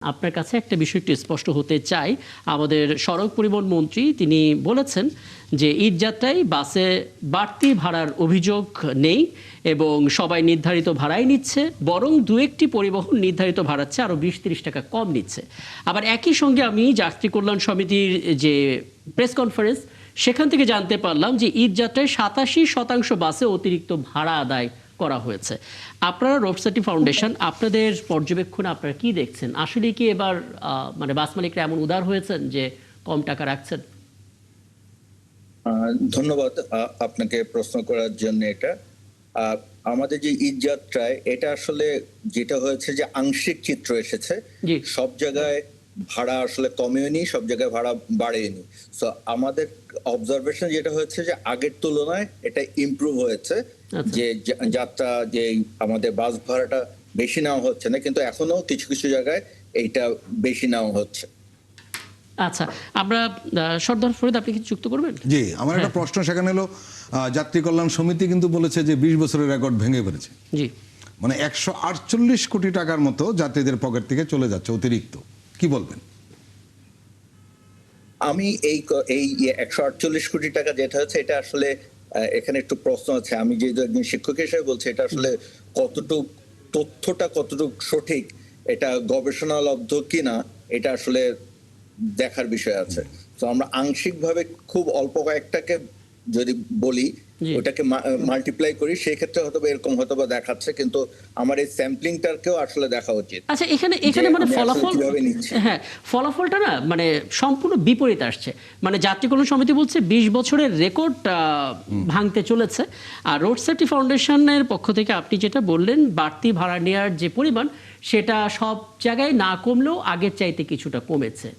আপনার কাছে একটা বিষয় একটু স্পষ্ট হতে চাই। আমাদের সড়ক পরিবহন মন্ত্রী তিনি বলেছেন যে ঈদযাত্রায় বাসে বাড়তি ভাড়ার অভিযোগ নেই এবং সবাই নির্ধারিত ভাড়াই নিচ্ছে, বরং দু একটি পরিবহন নির্ধারিত ভাড়াচ্ছে আরও 20-30 টাকা কম নিচ্ছে। আবার একই সঙ্গে আমি যাত্রী কল্যাণ সমিতির যে প্রেস কনফারেন্স সেখান থেকে জানতে পারলাম যে ঈদযাত্রায় 87% বাসে অতিরিক্ত ভাড়া আদায় করা হয়েছে। আপনারা রোড সেফটি ফাউন্ডেশন, আপনাদের পর্যবেক্ষণে আপনারা কি দেখছেন? আসলে কি এবার মানে বাস মালিকরা এমন উদার হয়েছেন যে কম টাকা রাখছেন? ধন্যবাদ আপনাকে প্রশ্ন করার জন্য। এটা আমাদের যে ঈদ যাত্রায় এটা আসলে যেটা হয়েছে যে আংশিক চিত্র এসেছে। সব জায়গায় ভাড়া আসলে কমেনি, সব জায়গায় ভাড়া বাড়েনি। সো আমাদের অবজারভেশন যেটা হয়েছে যে আগের তুলনায় এটা ইমপ্রুভ হয়েছে, যে যাত্রা যে আমাদের বাস ভাড়াটা বেশি নেওয়া হচ্ছে না, কিন্তু এখনো কিছু কিছু জায়গায় এইটা বেশি নেওয়া হচ্ছে। আচ্ছা, আমরা সর্দার ফরিদ, আপনি কি যুক্ত করবেন? জি, আমার একটা প্রশ্ন সেখানে হলো, যাত্রী কল্যাণ সমিতি কিন্তু বলেছে যে 20 বছরের রেকর্ড ভেঙে ফেলেছে। জি, মানে 148 কোটি টাকার মতো যাত্রীদের পকেট থেকে চলে যাচ্ছে অতিরিক্ত। কি বলবেন? আমি এই 148 কোটি টাকা যেটা হচ্ছে, এটা আসলে এখানে একটু প্রশ্ন আছে। আমি যেহেতু একজন শিক্ষক হিসেবে বলছি, এটা আসলে কতটুক তথ্যটা কতটুক সঠিক, এটা গবেষণালব্ধ কিনা, এটা আসলে দেখার বিষয় আছে। তো আমরা আংশিকভাবে খুব অল্প কয়েকটাকে যদি বলি, ওটাকে মাল্টিপ্লাই করি, সেই ক্ষেত্রে হয়তো এরকম হয়তো বা দেখাচ্ছে, কিন্তু আমার এই স্যাম্পলিংটাকেও আসলে দেখা উচিত। আচ্ছা, এখানে মানে ফলাফল, হ্যাঁ, ফলাফলটা না মানে সম্পূর্ণ বিপরীত আসছে। মানে যাত্রী কল্যাণ সমিতি বলছে 20 বছরের রেকর্ড ভাঙতে চলেছে, আর রোড সেফটি ফাউন্ডেশনের পক্ষ থেকে আপনি যেটা বললেন বাড়তি ভাড়া নেওয়ার যে পরিমাণ সেটা সব জায়গায় না কমলেও আগের চাইতে কিছুটা কমেছে।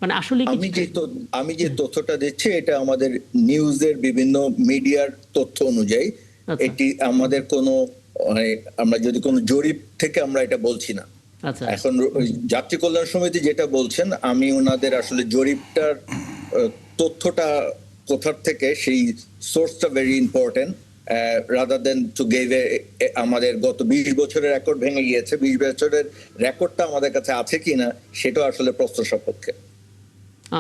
মানে আসলে আমি যে তথ্যটা দিচ্ছি এটা আমাদের নিউজের বিভিন্ন মিডিয়ার তথ্য অনুযায়ী। এটি আমাদের কোনো আমরা যদি কোনো জরিপ থেকে আমরা এটা বলছি না। এখন যাত্রী কল্যাণ সমিতি যেটা বলছেন, আমি ওনাদের আসলে জরিপটার তথ্যটা কোথার থেকে, সেই সোর্সটা very important, rather than to give আমাদের গত 20 বছরের রেকর্ড ভেঙে গিয়েছে, 20 বছরের রেকর্ডটা আমাদের কাছে আছে কিনা সেটা আসলে প্রশ্ন সাপেক্ষে।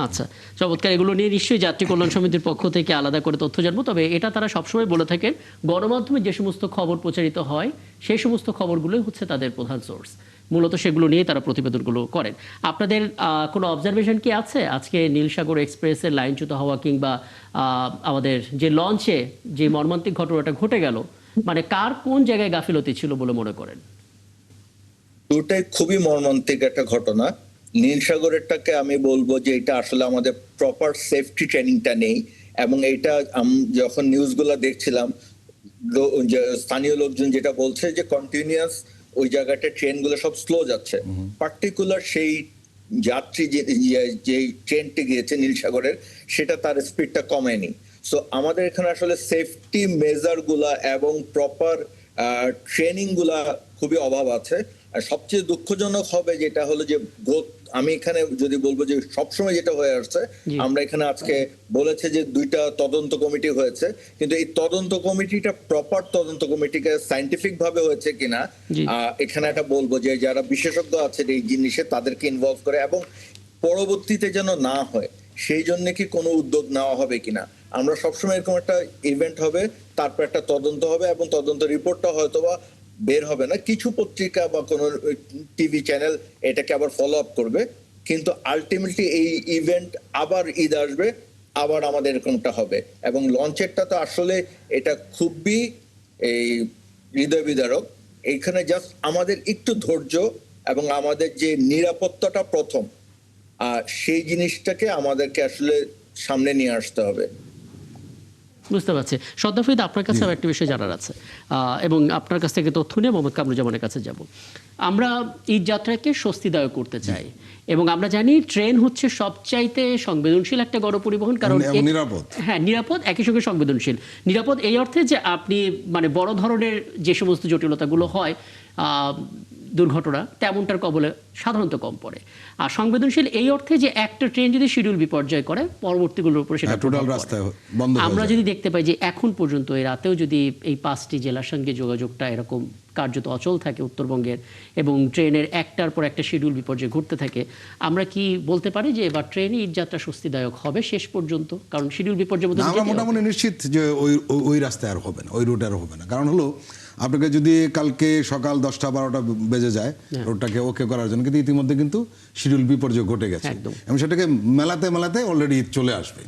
আচ্ছা, চমৎকার। এগুলো নিয়ে নিশ্চয়ই যাত্রী কল্যাণ সমিতির পক্ষ থেকে আলাদা করে তথ্য জানবো। তবে এটা তারা সবসময় বলে থাকেন, গণমাধ্যমে যে সমস্ত খবর প্রচারিত হয় সেই সমস্ত খবরগুলোই হচ্ছে তাদের প্রধান সোর্স। মূলত সেগুলো নিয়ে তারা প্রতিবেদনগুলো করেন। আপনাদের কোনো অবজারভেশন কি আছে আজকে নীলসাগর এক্সপ্রেসের লাইনচ্যুত হওয়া কিংবা আমাদের যে লঞ্চে যে মর্মান্তিক ঘটনাটা ঘটে গেল, মানে কার কোন জায়গায় গাফিলতি ছিল বলে মনে করেন? ওটাই খুবই মর্মান্তিক একটা ঘটনা। নীলসাগরেরটাকে আমি বলবো যে এটা আসলে আমাদের প্রপার সেফটি ট্রেনিংটা নেই, এবং এটা যখন নিউজগুলো দেখছিলাম, স্থানীয় লোকজন যেটা বলছে যে কন্টিনিউয়াস ওই জায়গাটা ট্রেনগুলো সব স্লো যাচ্ছে। পার্টিকুলার সেই যাত্রী যে ট্রেনটি গিয়েছে নীলসাগরের, সেটা তার স্পিডটা কমেনি। সো আমাদের এখানে আসলে সেফটি মেজার গুলা এবং প্রপার ট্রেনিং গুলা খুবই অভাব আছে। আর সবচেয়ে দুঃখজনক হবে যেটা হলো যে আমি এখানে যদি বলবো যে সবসময় যেটা হয়ে আসছে, আমরা এখানে আজকে বলেছে যে 2টা তদন্ত কমিটি হয়েছে, কিন্তু এই তদন্ত কমিটিটা প্রপার তদন্ত কমিটিকে সায়েন্টিফিক ভাবে হয়েছে কিনা, এখানে একটা বলবো যে যারা বিশেষজ্ঞ আছে এই জিনিসে তাদেরকে ইনভলভ করে, এবং পরবর্তীতে যেন না হয় সেই জন্য কি কোনো উদ্যোগ নেওয়া হবে কিনা। আমরা সবসময় এরকম একটা ইভেন্ট হবে, তারপর একটা তদন্ত হবে, এবং তদন্ত রিপোর্টটা হয়তোবা বের হবে না, কিছু পত্রিকা বা কোনো টিভি চ্যানেল এটাকে আবার ফলো আপ করবে, কিন্তু আলটিমেটলি এই ইভেন্ট আবার ঈদ আসবে, আবার আমাদের এরকমটা হবে। এবং লঞ্চেরটা তো আসলে এটা খুবই এই হৃদয় বিদারক। এইখানে জাস্ট আমাদের একটু ধৈর্য এবং আমাদের যে নিরাপত্তাটা প্রথম, সেই জিনিসটাকে আমাদেরকে আসলে সামনে নিয়ে আসতে হবে। বুঝতে পারছি। সর্দার ফরিদ, আপনার কাছে একটা বিষয় জানার আছে, এবং আপনার কাছ থেকে তথ্য নিয়ে মোহাম্মদ কামরুজ্জামানের কাছে যাব। আমরা ঈদ যাত্রাকে স্বস্তিদায়ক করতে চাই, এবং আমরা জানি ট্রেন হচ্ছে সবচাইতে সংবেদনশীল একটা গণপরিবহন, কারণ নিরাপদ, হ্যাঁ নিরাপদ, একই সঙ্গে সংবেদনশীল। নিরাপদ এই অর্থে যে আপনি মানে বড় ধরনের যে সমস্ত জটিলতাগুলো হয় দুর্ঘটনা, তেমনটার কবলে সাধারণত কম পড়ে। আর সংবেদনশীল এই অর্থে যে একটা ট্রেন যদি শিডিউল বিপর্যয় করে, পরবর্তীগুলোর উপরে সেটা টোটাল রাস্তা বন্ধ। আমরা যদি দেখতে পাই যে এখন পর্যন্ত এই রাতেও যদি এই 5টি জেলার সঙ্গে যোগাযোগটা এরকম কার্যত অচল থাকে উত্তরবঙ্গের এবং ট্রেনের একটার পর একটা শিডিউল বিপর্যয় ঘটতে থাকে, আমরা কি বলতে পারি যে এবার ট্রেনে ঈদযাত্রা স্বস্তিদায়ক হবে শেষ পর্যন্ত? কারণ শিডিউল বিপর্যয়ের মধ্যে আমরা মোটামুটি নিশ্চিত যে ওই রাস্তায় আর হবে না, ওই রুটে আর হবে না। কারণ হলো আপনাকে যদি কালকে সকাল 10টা-12টা বেজে যায় রোডটাকে ওকে করার জন্য, কিন্তু ইতিমধ্যে কিন্তু শিডিউল বিপর্যয় ঘটে গেছে এবং সেটাকে মেলাতে অলরেডি চলে আসবে।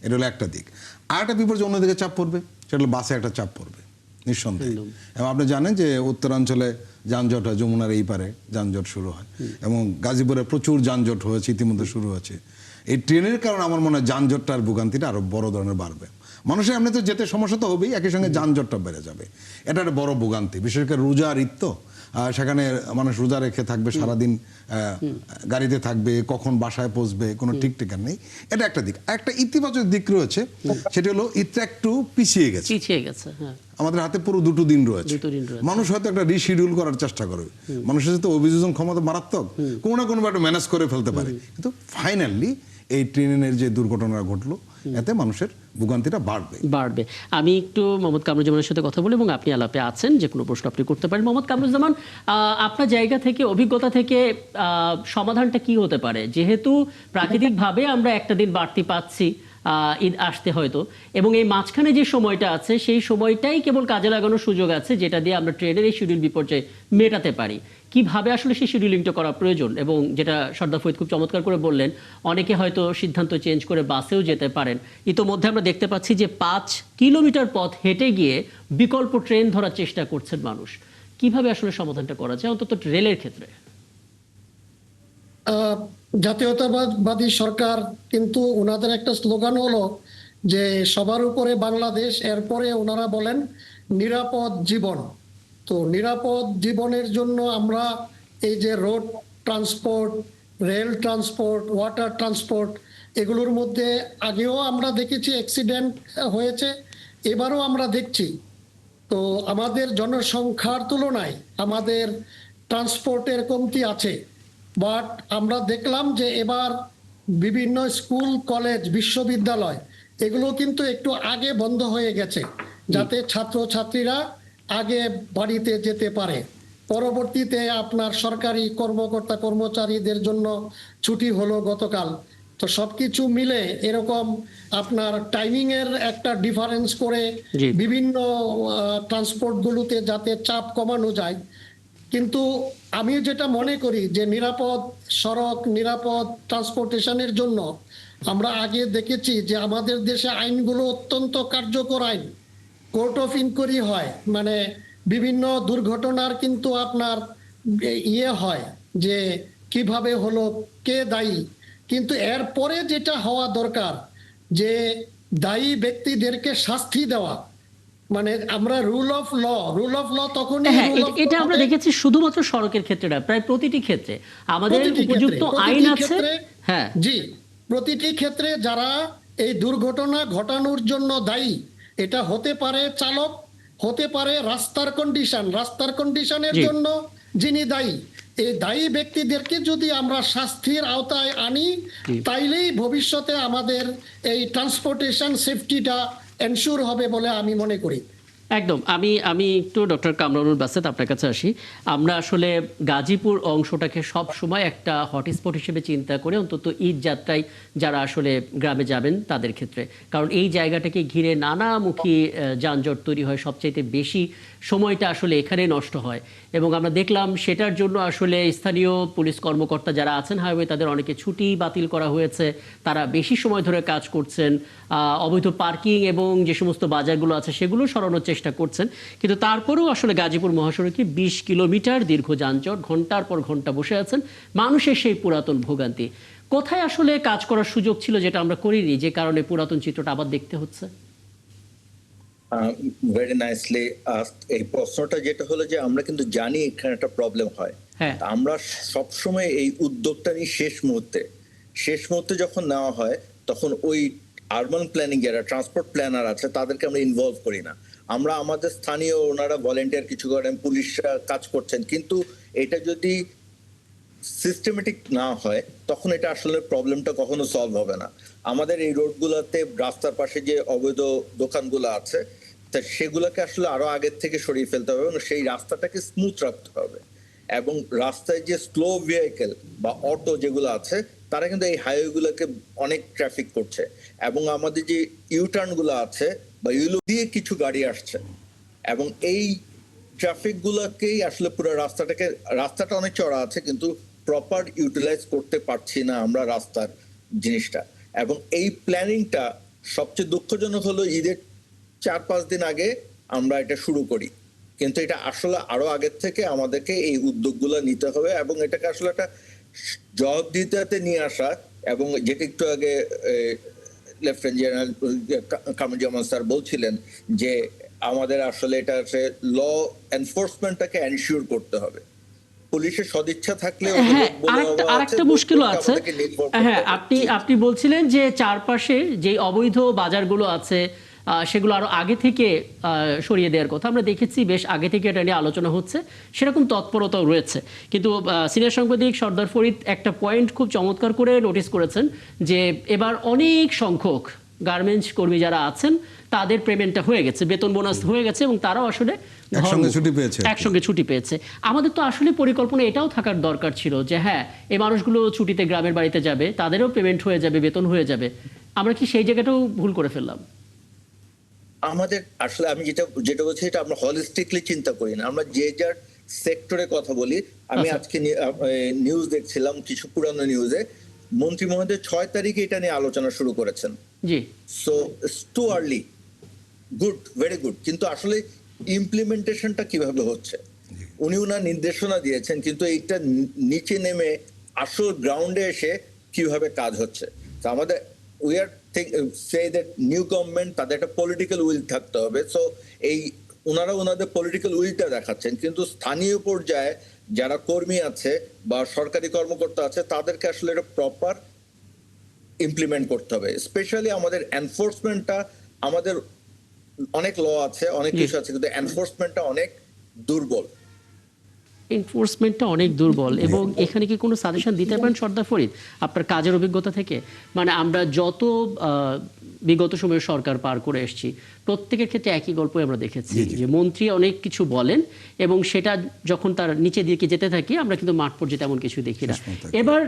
এটা হলো একটা দিক। আর একটা বিপর্যয় অন্যদিকে চাপ পড়বে, সেটা হলো বাসে একটা চাপ পড়বে নিঃসন্দেহে। এবং আপনি জানেন যে উত্তরাঞ্চলে যানজট হয়, যমুনার এই পারে যানজট শুরু হয় এবং গাজীপুরে প্রচুর যানজট হয়েছে, ইতিমধ্যে শুরু হয়েছে। এই ট্রেনের কারণে আমার মনে হয় যানজটটার ভোগান্তিটা আরো বড় ধরনের বাড়বে। মানুষের এমনি তো যেতে সমস্যা তো হবেই, একই সঙ্গে যানজটটা বেড়ে যাবে। এটা একটা বড় ভোগান্তি, বিশেষ করে রোজার ঈদ তো, সেখানে মানুষ রোজা রেখে থাকবে, সারাদিন গাড়িতে থাকবে, কখন বাসায় পৌঁছবে কোনো ঠিক ঠিকানা নেই। এটা একটা দিক। একটা ইতিবাচক দিক রয়েছে, সেটা হলো ঈদটা একটু পিছিয়ে গেছে। আমাদের হাতে পুরো 2 দিন রয়েছে। মানুষ হয়তো একটা রিশিডিউল করার চেষ্টা করবে। মানুষের সাথে অভিযোজন ক্ষমতা মারাত্মক, কোনো না কোনো একটা ম্যানেজ করে ফেলতে পারে। কিন্তু ফাইনালি এই ট্রেনের যে দুর্ঘটনা ঘটলো, এতে মানুষের ভোগান্তিটা বাড়বে। আমি একটু মোহাম্মদ কামরুজ্জামানের সাথে কথা বলি এবং আপনি আলাপে আছেন, যে কোনো প্রশ্ন আপনি করতে পারেন। মোহাম্মদ কামরুজ্জামান, আপনার জায়গা থেকে, অভিজ্ঞতা থেকে সমাধানটা কি হতে পারে? যেহেতু প্রাকৃতিকভাবে আমরা একটা দিন বাড়তি পাচ্ছি ঈদ আসতে হয়তো, এবং এই মাঝখানে যে সময়টা আছে সেই সময়টাই কেবল কাজে লাগানোর সুযোগ আছে, যেটা দিয়ে আমরা ট্রেনের এই শিডিউল বিপর্যয় মেটাতে পারি। কিভাবে আসলে সেই শিডিউলিংটা করা প্রয়োজন? এবং যেটা সর্দার ফরিদ খুব চমৎকার করে বললেন, অনেকে হয়তো সিদ্ধান্ত চেঞ্জ করে বাসেও যেতে পারেন। ইতোমধ্যে আমরা দেখতে পাচ্ছি যে 5 কিলোমিটার পথ হেঁটে গিয়ে বিকল্প ট্রেন ধরার চেষ্টা করছেন মানুষ। কিভাবে আসলে সমাধানটা করা যায়, অন্তত রেলের ক্ষেত্রে? জাতীয়তাবাদী সরকার কিন্তু ওনাদের একটা স্লোগান হলো যে সবার উপরে বাংলাদেশ, এরপরে ওনারা বলেন নিরাপদ জীবন। তো নিরাপদ জীবনের জন্য আমরা এই যে road transport, rail transport, water transport, এগুলোর মধ্যে আগেও আমরা দেখেছি অ্যাক্সিডেন্ট হয়েছে, এবারও আমরা দেখছি। তো আমাদের জনসংখ্যার তুলনায় আমাদের ট্রান্সপোর্টের কমতি আছে। বাট আমরা দেখলাম যে এবার বিভিন্ন স্কুল, কলেজ, বিশ্ববিদ্যালয় এগুলো কিন্তু একটু আগে বন্ধ হয়ে গেছে, যাতে ছাত্রছাত্রীরা আগে বাড়িতে যেতে পারে। পরবর্তীতে আপনার সরকারি কর্মকর্তা কর্মচারীদের জন্য ছুটি হলো গতকাল। তো সবকিছু মিলে এরকম আপনার টাইমিং এর একটা ডিফারেন্স করে বিভিন্ন ট্রান্সপোর্ট গুলোতে যাতে চাপ কমানো যায়। কিন্তু আমি যেটা মনে করি যে নিরাপদ সড়ক, নিরাপদ ট্রান্সপোর্টেশনের জন্য আমরা আগে দেখেছি যে আমাদের দেশে আইনগুলো অত্যন্ত কার্যকর আইন, কোর্ট অফ ইনকোয়ারি হয়, মানে বিভিন্ন দুর্ঘটনার কিন্তু আপনার হয় যে কিভাবে হলো, কে দায়ী। কিন্তু এরপরে যেটা হওয়া দরকার যে দায়ী ব্যক্তিদেরকে শাস্তি দেওয়া, মানে আমরা রুল অফ ল তখনই। এটা আমরা দেখেছি শুধুমাত্র সড়কের ক্ষেত্রে না, প্রায় প্রতিটি ক্ষেত্রে আমাদের উপযুক্ত আইন আছে। হ্যাঁ জি, প্রতিটি ক্ষেত্রে যারা এই দুর্ঘটনা ঘটানোর জন্য দায়ী, এটা হতে পারে চালক, হতে পারে রাস্তার কন্ডিশনের জন্য যিনি দায়ী, এই দায়ী ব্যক্তিদেরকে যদি আমরা শাস্তির আওতায় আনি, তাইলেই ভবিষ্যতে আমাদের এই ট্রান্সপোর্টেশন সেফটিটা এনশিওর হবে বলে আমি মনে করি। একদম। আমি একটু ডক্টর কামরুল বাসেত আপনার কাছে আসি। আমরা আসলে গাজীপুর অংশটাকে সব সময় একটা হটস্পট হিসেবে চিন্তা করে, অন্তত ঈদ যাত্রায় যারা আসলে গ্রামে যাবেন তাদের ক্ষেত্রে, কারণ এই জায়গাটাকে ঘিরে নানামুখী যানজট তৈরি হয়, সবচাইতে বেশি সময়টা আসলে এখানে নষ্ট হয়। এবং আমরা দেখলাম সেটার জন্য আসলে স্থানীয় পুলিশ কর্মকর্তা যারা আছেন হাইওয়ে, তাদের অনেকে ছুটি বাতিল করা হয়েছে, তারা বেশি সময় ধরে কাজ করছেন, অবৈধ পার্কিং এবং যে সমস্ত বাজারগুলো আছে সেগুলো সরানোর চেষ্টা করছেন। কিন্তু তারপরেও আসলে গাজীপুর মহাসড়কে 20 কিলোমিটার দীর্ঘ যানজট, ঘন্টার পর ঘন্টা বসে আছেন মানুষের সেই পুরাতন ভোগান্তি। কোথায় আসলে কাজ করার সুযোগ ছিল যেটা আমরা করিনি, যে কারণে পুরাতন চিত্রটা আবার দেখতে হচ্ছে? Very nicely asked. এই প্রশ্নটা যেটা হলো যে আমরা কিন্তু জানি এখানে একটা প্রবলেম হয়, আমরা সবসময় এই উদ্যোগটা নিয়ে শেষ মুহূর্তে যখন নেওয়া হয়, তখন ওই আরবান প্ল্যানিং যারা ট্রান্সপোর্ট প্ল্যানার আছে তাদেরকে আমরা ইনভলভ করি না। আমরা আমাদের স্থানীয় ওনারা ভলেন্টিয়ার কিছু করেন, পুলিশরা কাজ করছেন, কিন্তু এটা যদি সিস্টেমেটিক না হয় তখন এটা আসলে প্রবলেমটা কখনো সলভ হবে না। আমাদের এই রোডগুলোতে রাস্তার পাশে যে অবৈধ দোকানগুলো আছে তা সেগুলোকে আসলে আরো আগের থেকে সরিয়ে ফেলতে হবে এবং সেই রাস্তাটাকে স্মুথ রাখতে হবে। এবং রাস্তায় যে স্লো ভেহিকেল বা অটো যেগুলো আছে তারা কিন্তু এই হাইওয়ে গুলোকে অনেক ট্রাফিক করছে এবং আমাদের যে ইউটার্ন গুলো আছে বা ইউলো দিয়ে কিছু গাড়ি আসছে এবং এই ট্রাফিক গুলোকেই আসলে পুরো রাস্তাটা অনেক চড়া আছে কিন্তু প্রপার ইউটিলাইজ করতে পারছি না আমরা রাস্তার জিনিসটা। এবং এই প্ল্যানিংটা সবচেয়ে দুঃখজনক হলো ঈদের 4-5 দিন আগে আমরা এটা শুরু করি, কিন্তু এটা আসলে আরো আগের থেকে আমাদেরকে এই উদ্যোগগুলো নিতে হবে এবং এটাকে আসলে একটা জবাবদিহিতাতে নিয়ে আসা। এবং যেটা একটু আগে লেফটেন্যান্ট জেনারেল কামরুজ্জামান স্যার বলছিলেন যে আমাদের আসলে এটা ল এনফোর্সমেন্টটাকে এনশিওর করতে হবে। পুলিশের সদিচ্ছা থাকলে হ্যাঁ, আরেকটা মুশকিলও আছে। হ্যাঁ, আপনি বলছিলেন যে চারপাশে যে অবৈধ বাজারগুলো আছে সেগুলো আরো আগে থেকে সরিয়ে দেওয়ার কথা। আমরা দেখেছি বেশ আগে থেকে এটা নিয়ে আলোচনা হচ্ছে, সেরকম তৎপরতাও রয়েছে। কিন্তু সিনিয়র সাংবাদিক সর্দার ফরিদ একটা পয়েন্ট খুব চমৎকার করে নোটিস করেছেন যে এবার অনেক সংখ্যক গার্মেন্টস কর্মী যারা আছেন তাদের পেমেন্টটা হয়ে গেছে, বেতন বোনাস হয়ে গেছে এবং তারাও আসলে একসঙ্গে ছুটি পেয়েছে। আমাদের তো আসলে পরিকল্পনা এটাও থাকার দরকার ছিল যে হ্যাঁ, এই মানুষগুলো ছুটিতে গ্রামের বাড়িতে যাবে, তাদেরও পেমেন্ট হয়ে যাবে, বেতন হয়ে যাবে। আমরা কি সেই জায়গাটাও ভুল করে ফেললাম? আমাদের আসলে আমি যেটা বলছি এটা আমরা হলিস্টিকলি চিন্তা করি না, আমরা যে যার সেক্টরে কথা বলি। আমি আজকে নিউজ দেখছিলাম, কিছু পুরানো নিউজে মন্ত্রী মহোদয় 6 তারিখে এটা নিয়ে আলোচনা শুরু করেছেন। জি, so it's too early. Good, very good, কিন্তু আসলে ইমপ্লিমেন্টেশনটা কিভাবে হচ্ছে? উনি ওনার নির্দেশনা দিয়েছেন, কিন্তু এইটা নিচে নেমে আসল গ্রাউন্ডে এসে কিভাবে কাজ হচ্ছে। তো আমাদের we are say that new government, তাদের একটা পলিটিক্যাল উইল থাকতে হবে। সো এই ওনারা ওনাদের পলিটিক্যাল উইলটা দেখাচ্ছেন, কিন্তু স্থানীয় পর্যায়ে যারা কর্মী আছে বা সরকারি কর্মকর্তা আছে তাদেরকে আসলে এটা প্রপার ইমপ্লিমেন্ট করতে হবে। স্পেশালি আমাদের এনফোর্সমেন্টটা, আমাদের অনেক ল আছে, অনেক কিছু আছে, কিন্তু এনফোর্সমেন্টটা অনেক দুর্বল। এনফোর্সমেন্টটা অনেক দুর্বল। এবং এখানে কি কোনো সাজেশন দিতে পারেন সর্দার ফরিদ আপনার কাজের অভিজ্ঞতা থেকে? মানে আমরা যত বিগত সময়ে সরকার পার করে এসেছি প্রত্যেকের ক্ষেত্রে একই গল্পই আমরা দেখেছি যে মন্ত্রী অনেক কিছু বলেন এবং সেটা যখন তার নিচে দিকে যেতে থাকি আমরা কিন্তু মাঠ পর্যায়ে তেমন কিছু দেখি না। এবার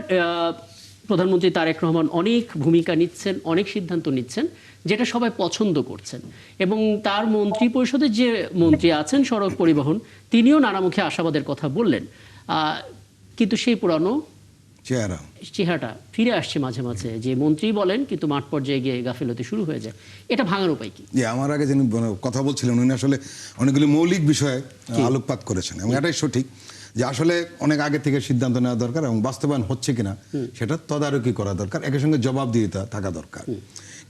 প্রধানমন্ত্রী তারেক রহমান অনেক ভূমিকা নিচ্ছেন, অনেক সিদ্ধান্ত নিচ্ছেন যেটা সবাই পছন্দ করছেন এবং তার মন্ত্রী পরিষদের যে মন্ত্রী আছেন সড়ক পরিবহন, তিনিও নানামুখী আশাবাদের কথা বললেন, কিন্তু সেই পুরানো চেহারাটা ফিরে আসছে মাঝে মাঝে, যে মন্ত্রী বলেন কিন্তু মাঠ পর্যায়ে গিয়ে গাফিলতি শুরু হয়ে যায়। এটা ভাঙার উপায় কি? আমার আগে যিনি কথা বলছিলেন উনি আসলে অনেকগুলি মৌলিক বিষয়ে আলোকপাত করেছেন এবং এটাই সঠিক যে আসলে অনেক আগে থেকে সিদ্ধান্ত নেওয়া দরকার এবং বাস্তবায়ন হচ্ছে কিনা সেটা তদারকি করা দরকার, একই সঙ্গে জবাবদিহিতা থাকা দরকার।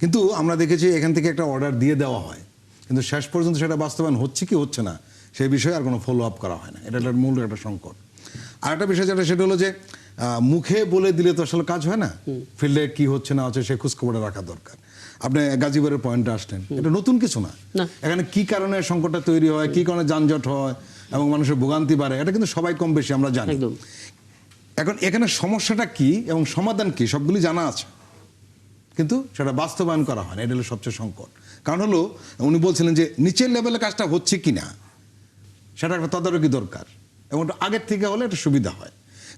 কিন্তু আমরা দেখেছি এখান থেকে একটা অর্ডার দিয়ে দেওয়া হয়, কিন্তু শেষ পর্যন্ত সেটা বাস্তবায়ন হচ্ছে কি হচ্ছে না সেই বিষয়ে আর কোনো ফলো আপ করা হয় না। এটা একটা মূল একটা সংকট। আর একটা বিষয় যেটা সেটা হলো যে মুখে বলে দিলে তো আসলে কাজ হয় না, ফিল্ডে কি হচ্ছে না হচ্ছে সে খোঁজখবরটা রাখা দরকার। আপনি গাজীপুরের পয়েন্টে আসলেন, এটা নতুন কিছু না। এখানে কি কারণে সংকটটা তৈরি হয়, কি কারণে যানজট হয় এবং মানুষের ভোগান্তি বাড়ে, এটা কিন্তু সবাই কম বেশি আমরা জানি। এখন এখানে সমস্যাটা কি এবং সমাধান কি সবগুলি জানা আছে, কিন্তু সেটা বাস্তবায়ন করা হয় না। এটা হলো সবচেয়ে সংকট। কারণ হলো উনি বলছিলেন যে নিচের লেভেলে কাজটা হচ্ছে কিনা সেটা একটা তদারকি দরকার এবং আগের থেকে হলে একটা সুবিধা হয়।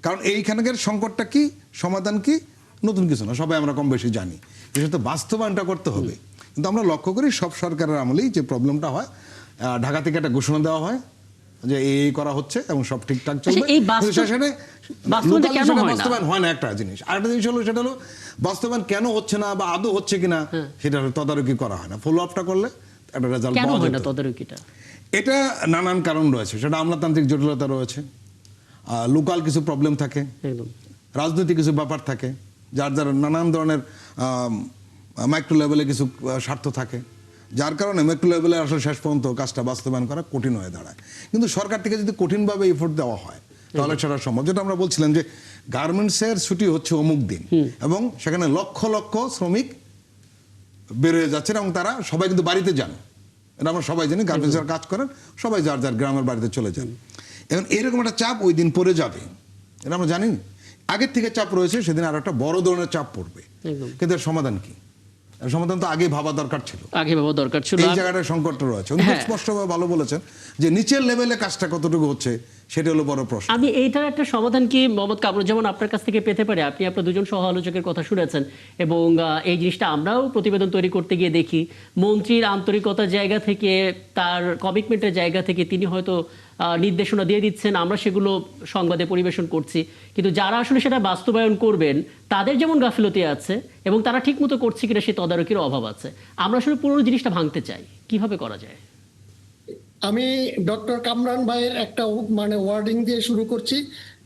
কারণ এইখানকার সংকটটা কি, সমাধান কি, নতুন কিছু না, সবাই আমরা কম বেশি জানি। বিশেষত বাস্তবায়নটা করতে হবে। কিন্তু আমরা লক্ষ্য করি সব সরকারের আমলেই যে প্রবলেমটা হয়, ঢাকা থেকে একটা ঘোষণা দেওয়া হয় যে এই করা হচ্ছে এবং সব ঠিকঠাক চলবে, বাস্তবায়ন হয় না একটা জিনিস। আরেকটা জিনিস হলো সেটা হলো বাস্তবায়ন কেন হচ্ছে না বা আদৌ হচ্ছে কিনা সেটা তদারকি করা হয় না। ফলো আপটা করলে একটা রেজাল্ট পাওয়া যায় না। তদারকিটা এটা নানান কারণ রয়েছে, সেটা আমলাতান্ত্রিক জটিলতা রয়েছে, লোকাল কিছু প্রবলেম থাকে, রাজনৈতিক কিছু ব্যাপার থাকে, যার যার নানান ধরনের মাইক্রো লেভেলে কিছু স্বার্থ থাকে, যার কারণে মাইক্রো লেভেলে আসলে শেষ পর্যন্ত কাজটা বাস্তবায়ন করা কঠিন হয়ে দাঁড়ায়। কিন্তু সরকার থেকে যদি কঠিনভাবে এফোর্ট দেওয়া হয় তাহলে সেটা সম্ভব। যেটা আমরা বলছিলাম যে গার্মেন্টসের ছুটি হচ্ছে অমুক দিন এবং সেখানে লক্ষ লক্ষ শ্রমিক বের হয়ে যাচ্ছেন এবং তারা সবাই কিন্তু বাড়িতে যান, এটা আমরা সবাই জানি। গার্মেন্টসের কাজ করেন সবাই যার যার গ্রামের বাড়িতে চলে যান। এখন এরকম একটা চাপ ওই দিন পড়ে যাবে, এটা আমরা জানি। আগের থেকে চাপ রয়েছে, সেদিন আর একটা বড় ধরনের চাপ পড়বে। কিন্তু এর সমাধান কি? সমাধান তো আগে ভাবা দরকার ছিল, আগে ভাবা দরকার ছিল। এই জায়গাটা সংকটটা রয়েছে। উনি খুব স্পষ্টভাবে ভালো বলেছেন যে নিচের লেভেলে কাজটা কতটুকু হচ্ছে সেটা হলো বড় প্রশ্ন। আমি এইটার একটা সমাধান কি মোহাম্মদ কামরুজ্জামান আপনার কাছ থেকে পেতে পারি? আপনি আপনার দুজন সহ আলোচকের কথা শুনেছেন এবং এই জিনিসটা আমরাও প্রতিবেদন তৈরি করতে গিয়ে দেখি মন্ত্রীর আন্তরিকতার জায়গা থেকে, তার কমিটমেন্টের জায়গা থেকে তিনি হয়তো নির্দেশনা দিয়ে দিচ্ছেন, আমরা সেগুলো সংবাদে পরিবেশন করছি, কিন্তু যারা আসলে সেটা বাস্তবায়ন করবেন তাদের যেমন গাফিলতি আছে এবং তারা ঠিকমতো করছে কিনা সেই তদারকির অভাব আছে। আমরা আসলে পুরো জিনিসটা ভাঙতে চাই, কিভাবে করা যায়? আমি ডক্টর কামরান ভাইয়ের একটা ওয়ার্ডিং দিয়ে শুরু করছি।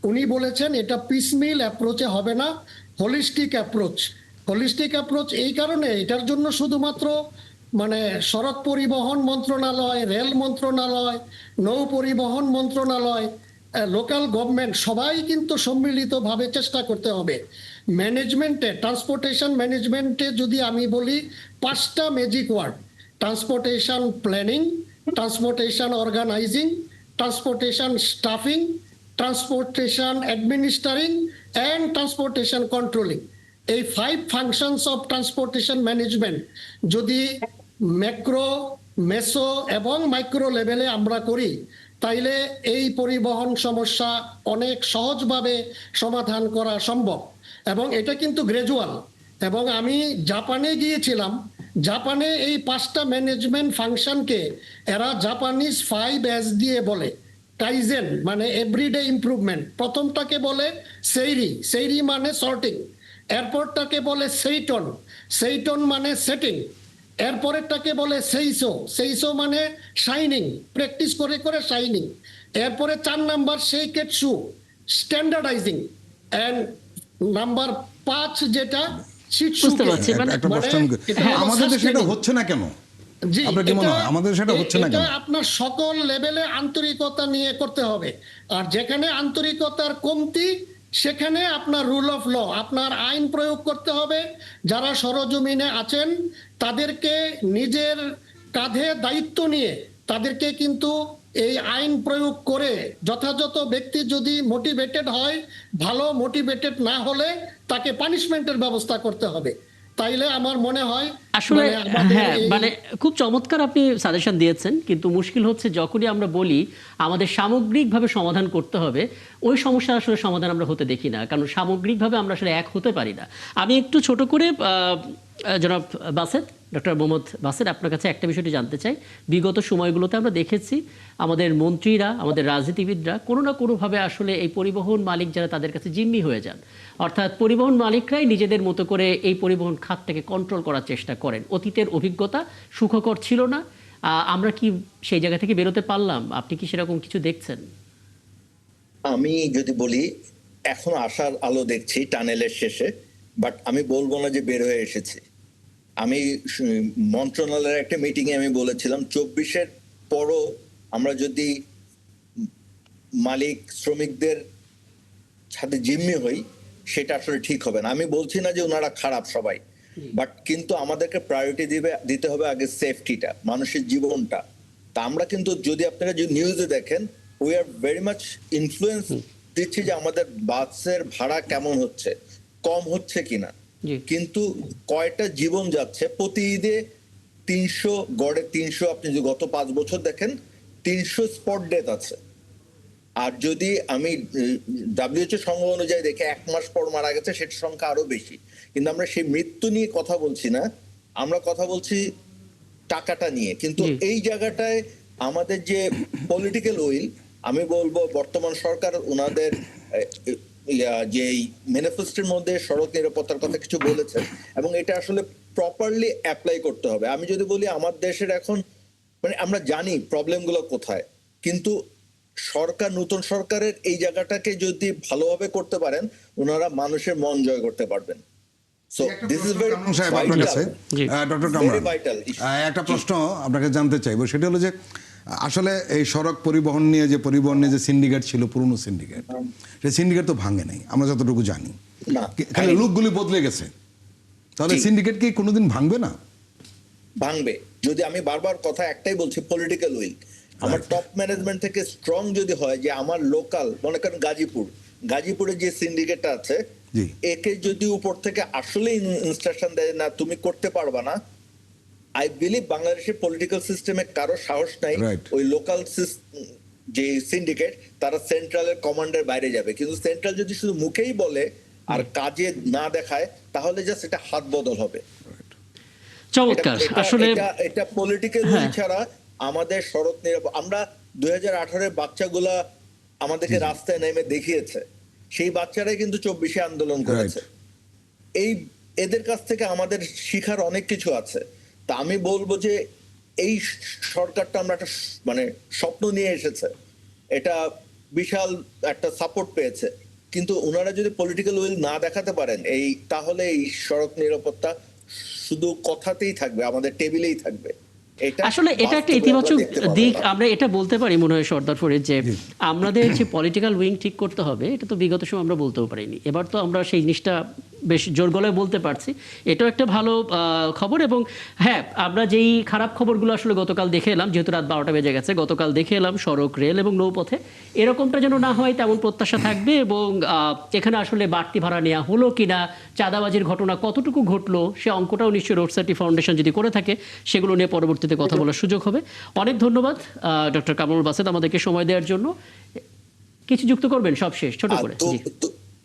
উনি বলেছেন এটা পিসমিল অ্যাপ্রোচে হবে না, হোলিস্টিক অ্যাপ্রোচ। হোলিস্টিক অ্যাপ্রোচ এই কারণে, এটার জন্য শুধুমাত্র সড়ক পরিবহন মন্ত্রণালয়, রেল মন্ত্রণালয়, নৌ পরিবহন মন্ত্রণালয়, লোকাল গভর্নমেন্ট সবাই কিন্তু সম্মিলিতভাবে চেষ্টা করতে হবে। ম্যানেজমেন্টে, ট্রান্সপোর্টেশন ম্যানেজমেন্টে যদি আমি বলি 5টা magic word: transportation planning, transportation organizing, transportation staffing, transportation administering and transportation controlling. এই 5 ফাংশনস অফ ট্রান্সপোর্টেশন ম্যানেজমেন্ট যদি ম্যাক্রো, মেসো এবং মাইক্রো লেভেলে আমরা করি, তাইলে এই পরিবহন সমস্যা অনেক সহজভাবে সমাধান করা সম্ভব। এবং এটা কিন্তু গ্র্যাজুয়াল। এবং আমি জাপানে গিয়েছিলাম, জাপানে এই 5টা ম্যানেজমেন্ট ফাংশনকে এরা জাপানিজ 5S দিয়ে বলে। কাইজেন মানে এভরিডে ইমপ্রুভমেন্ট। প্রথমটাকে বলে সেইরি, সেইরি মানে সর্টিং। এরপরটাকে বলে সেইটন, সেইটন মানে সেটিং। এরপরেরটাকে বলে সেইসো, সেইসো মানে শাইনিং, প্র্যাকটিস করে করে শাইনিং। এরপরে 4 নাম্বার সেইকেটসু, স্ট্যান্ডার্ডাইজিং। এন্ড নাম্বার 5 যেটা বুঝতে পারছি। একটা প্রশ্ন, আমাদের দেশে এটা হচ্ছে না কেন? জি, আপনার কি মনে হয় আমাদের সেটা হচ্ছে না কেন? এটা আপনার সকল লেভেলে আন্তরিকতা নিয়ে করতে হবে। আর যেখানে আন্তরিকতার কমতি সেখানে আপনার রুল অফ ল, আপনার আইন প্রয়োগ করতে হবে। যারা সরজমিনে আছেন তাদেরকে নিজের কাঁধে দায়িত্ব নিয়ে তাদেরকে কিন্তু এই আইন প্রয়োগ করে যথাযথ ব্যক্তি যদি মোটিভেটেড হয় ভালো, মোটিভেটেড না হলে তাকে পানিশমেন্টের ব্যবস্থা করতে হবে। তাইলে আমার মনে হয় আসলে হ্যাঁ, খুব চমৎকার আপনি সাজেশন দিয়েছেন, কিন্তু মুশকিল হচ্ছে যখনই আমরা বলি আমাদের সামগ্রিকভাবে সমাধান করতে হবে, ওই সমস্যার আসলে সমাধান আমরা হতে দেখি না, কারণ সামগ্রিকভাবে আমরা আসলে এক হতে পারি না। আমি একটু ছোট করে জনাব বাসেত, ডক্টর মোহাম্মদ বাসেত, আপনার কাছে একটা বিষয়টি জানতে চাই। বিগত সময়গুলোতে আমরা দেখেছি আমাদের মন্ত্রীরা, আমাদের রাজনীতিবিদরা কোনো না কোনোভাবে আসলে এই পরিবহন মালিক যারা তাদের কাছে জিম্মি হয়ে যান, অর্থাৎ পরিবহন মালিকরাই নিজেদের মতো করে এই পরিবহন খাতটাকে কন্ট্রোল করার চেষ্টা করেন। অতীতের অভিজ্ঞতা সুখকর ছিল না। আমরা কি সেই জায়গা থেকে বেরোতে পারলাম? আপনি কি সেরকম কিছু দেখছেন? আমি যদি বলি এখন আশার আলো দেখছি টানেলের শেষে, বাট আমি বলবো না যে বের হয়ে এসেছি। আমি মন্ত্রণালয়ের একটা মিটিং এ আমি বলেছিলাম 24-এর পরও আমরা যদি মালিক শ্রমিকদের সাথে জিম্মি হই সেটা আসলে ঠিক হবে না। আমি বলছি না যে ওনারা খারাপ সবাই, বাট কিন্তু আমাদেরকে প্রায়োরিটি দিতে হবে আগে সেফটিটা, মানুষের জীবনটা। তা আমরা কিন্তু যদি আপনারা যদি নিউজে দেখেন we are very much influence দিচ্ছি যে আমাদের বাসের ভাড়া কেমন হচ্ছে, কম হচ্ছে কিনা, কিন্তু কয়টা জীবন যাচ্ছে প্রতি ঈদে 300 গড়ে 300, আপনি যদি গত 5 বছর দেখেন 300 স্পট ডেথ আছে। আর যদি আমি WHO সংখ্যা অনুযায়ী দেখে 1 মাস পর মারা গেছে সেটার সংখ্যা আরো বেশি। কিন্তু আমরা সেই মৃত্যু নিয়ে কথা বলছি না, আমরা কথা বলছি টাকাটা নিয়ে। কিন্তু এই জায়গাটায় আমাদের যে পলিটিক্যাল উইল, আমি বলবো বর্তমান সরকার ওনাদের যে ম্যানিফেস্টোর মধ্যে সড়ক নিরাপত্তার কথা কিছু বলেছেন এবং এটা আসলে প্রপারলি অ্যাপ্লাই করতে হবে। আমি যদি বলি আমার দেশের এখন আমরা জানি প্রবলেমগুলো কোথায়, কিন্তু সরকার, নতুন সরকারের এই জায়গাটাকে যদি ভালোভাবে করতে পারেন ওনারা মানুষের মন জয় করতে পারবেন। So this is very vital. Doctor Kamran, একটা প্রশ্ন আপনাকে জানতে চাইবো, সেটা হলো যে আসলে এই সড়ক পরিবহন নিয়ে যে সিন্ডিকেট ছিল, পুরনো সিন্ডিকেট, সেই সিন্ডিকেট তো ভাঙে নাই আমরা যতটুকু জানি, খালি লোকগুলি বদলে গেছে। তাহলে সিন্ডিকেট কি কোনোদিন ভাঙবে না? ভাঙবে। যদি আমি বারবার কথা একটাই বলছি, পলিটিক্যাল উইল। আমার টপ ম্যানেজমেন্ট থেকে স্ট্রং যদি হয় যে আমার লোকাল, মনে করেন গাজীপুরে যে সিন্ডিকেটটা আছে জি। একে যদি উপর থেকে আসলে ইনস্ট্রাকশন দেয় না তুমি করতে পারবা না, আই বিলিভ বাংলাদেশের পলিটিক্যাল সিস্টেমে কারো সাহস নাই Right. ওই লোকাল যে সিন্ডিকেট তারা সেন্ট্রালের কমান্ডের বাইরে যাবে, কিন্তু সেন্ট্রাল যদি শুধু মুখেই বলে আর কাজে না দেখায় তাহলে জাস্ট এটা হাত বদল হবে। চমৎকার। আসলে এটা পলিটিক্যাল হ্যাঁ। ছাড়া আমাদের সড়ক নিরাপদ, আমরা 2018 বাচ্চাগুলা আমাদেরকে রাস্তায় নেমে দেখিয়েছে, সেই বাচ্চারাই কিন্তু 24-এ আন্দোলন করেছে। এই এদের কাছ থেকে আমাদের শিখার অনেক কিছু আছে। তা আমি বলবো যে এই সরকারটা আমরা একটা মানে স্বপ্ন নিয়ে এসেছে, এটা বিশাল একটা সাপোর্ট পেয়েছে, কিন্তু ওনারা যদি পলিটিক্যাল উইল না দেখাতে পারেন তাহলে এই সড়ক নিরাপত্তা শুধু কথাতেই থাকবে, আমাদের টেবিলেই থাকবে। আসলে এটা একটা ইতিবাচক দিক, আমরা এটা বলতে পারি মনে হয় সর্দার ফরিদ, যে আমাদের যে পলিটিক্যাল উইং ঠিক করতে হবে এটা তো বিগত সময় আমরা বলতেও পারিনি, এবার তো আমরা সেই জিনিসটা বেশ জোর গলায় বলতে পারছি। এটাও একটা ভালো খবর। এবং হ্যাঁ, আমরা যেই খারাপ খবরগুলো আসলে গতকাল দেখে এলাম, যেহেতু রাত 12টা বেজে গেছে, গতকাল দেখে এলাম সড়ক, রেল এবং নৌপথে এরকমটা যেন না হয় তেমন প্রত্যাশা থাকবে। এবং এখানে আসলে বাড়তি ভাড়া নেওয়া হলো কিনা, চাঁদাবাজির ঘটনা কতটুকু ঘটলো, সে অঙ্কটাও নিশ্চয়ই রোড সেফটি ফাউন্ডেশন যদি করে থাকে সেগুলো নিয়ে পরবর্তীতে কথা বলার সুযোগ হবে। অনেক ধন্যবাদ ডক্টর কামরুল বাসেদ আমাদেরকে সময় দেওয়ার জন্য। কিছু যুক্ত করবেন সব শেষ ছোট করে?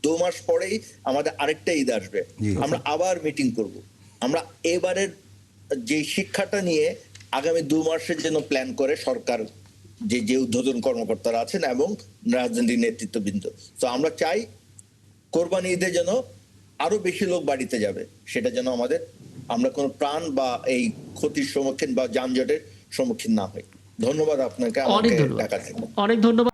2 মাস পরেই আমাদের আরেকটা ঈদ আসবে, আমরা আবার মিটিং করব। আমরা এবারের যে শিক্ষাটা নিয়ে আগামী 2 মাসের জন্য প্ল্যান করে সরকার, যে উদ্বোধন কর্মকর্তারা আছেন এবং রাজনৈতিক নেতৃত্ববৃন্দ, তো আমরা চাই কোরবানি ঈদের যেন আরো বেশি লোক বাড়িতে যাবে, সেটা যেন আমরা কোনো প্রাণ বা এই ক্ষতির সম্মুখীন বা যানজটের সম্মুখীন না হই। ধন্যবাদ আপনাকে আমাকে ডাকার জন্য। অনেক ধন্যবাদ।